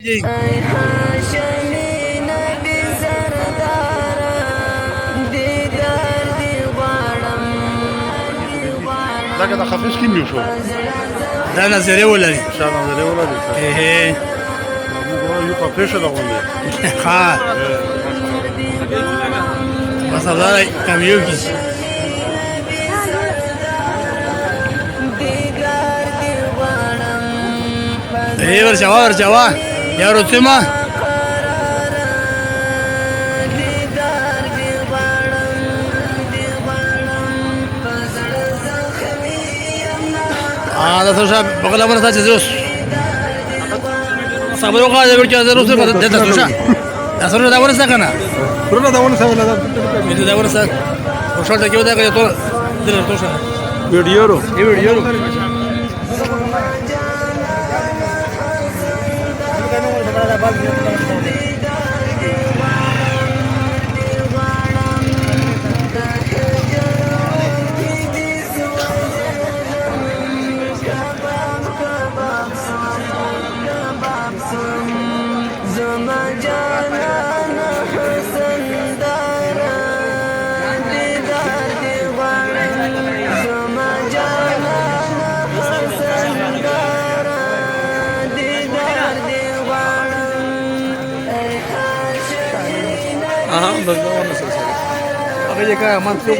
जी دا که د خفیس کې نیو شو دا نظریه ولري شاته نظر ولا دي موږ یو په پېښه دا غونډه ها بس دا کامیو کی ورچوا یا روتما دا څه شپ بغل باندې تاسو زوس صبر وکړه چې زروس ته دته څه دا سره دا ورسره کنه پرونه دا ونه سوال دا ورسره او شرط کې ودا کې ته دلته څه ویډیو हाँ बस वो ना सर अगर ये क्या मन क्यों